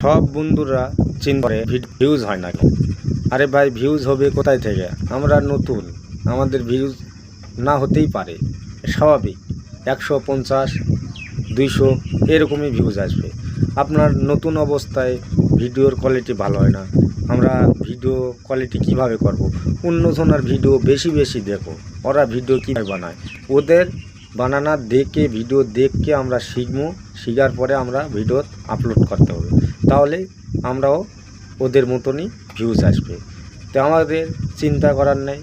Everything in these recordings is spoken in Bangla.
সব বন্ধুরা চিন্তা করে ভিউজ হয় না। আরে ভাই, ভিউজ হবে কোথায় থেকে? আমরা নতুন, আমাদের ভিউজ না হতেই পারে, স্বাভাবিক। 150, 200 এরকমই ভিউজ আসবে। আপনার নতুন অবস্থায় ভিডিওর কোয়ালিটি ভালো হয় না। আমরা ভিডিও কোয়ালিটি কিভাবে করব? অন্যজনের ভিডিও বেশি বেশি দেখো, ওরা ভিডিও কীভাবে বানায়, ওদের বানানা দেখে, ভিডিও দেখে আমরা শিখবো। শেখার পরে আমরা ভিডিও আপলোড করতে হবে, তাহলে আমরাও ওদের মতনই ভিউজ আসবে। তো আমাদের চিন্তা করার নেই।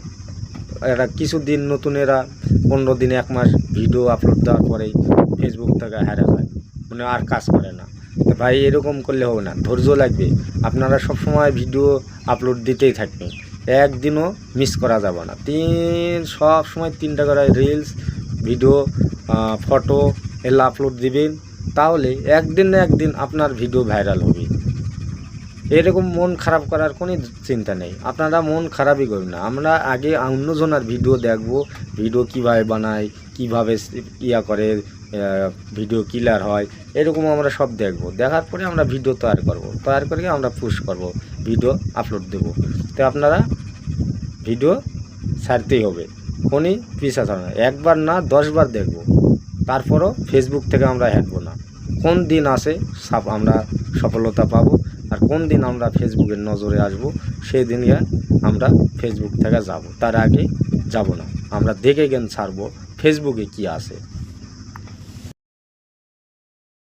এরা কিছুদিন নতুনেরা 15 দিন 1 মাস ভিডিও আপলোড দেওয়ার পরেই ফেসবুক থেকে হারা যায়, মানে আর কাজ করে না। তো ভাই, এরকম করলে হবে না, ধৈর্য লাগবে। আপনারা সবসময় ভিডিও আপলোড দিতেই থাকবেন, একদিনও মিস করা যাবে না। সব সময় 3টা করে রিলস, ভিডিও, ফটো এগুলো আপলোড দিবেন, তাহলে একদিন না একদিন আপনার ভিডিও ভাইরাল হবে। এরকম মন খারাপ করার কোনো চিন্তা নেই, আপনারা মন খারাপই করবেন না। আমরা আগে অন্যজনের ভিডিও দেখব, ভিডিও কীভাবে বানায়, কীভাবে করে, ভিডিও ক্লিয়ার হয়, এরকম আমরা সব দেখব। দেখার পরে আমরা ভিডিও তৈরি করে আমরা পোস্ট করব, ভিডিও আপলোড দেব। তো আপনারা ভিডিও ছাড়তেই হবে, কোনই পিছা ছাড়া না। একবার না 10 বার দেখব, তারপরও ফেসবুক থেকে আমরা হাঁটবো না। কোন দিন আসে আমরা সফলতা পাবো, আর কোন দিন আমরা ফেসবুকের নজরে আসব, সেই দিনই আমরা ফেসবুক থেকে যাব। তার আগে যাব না। আমরা দেখে জ্ঞান ছাড়বো ফেসবুকে কি আছে।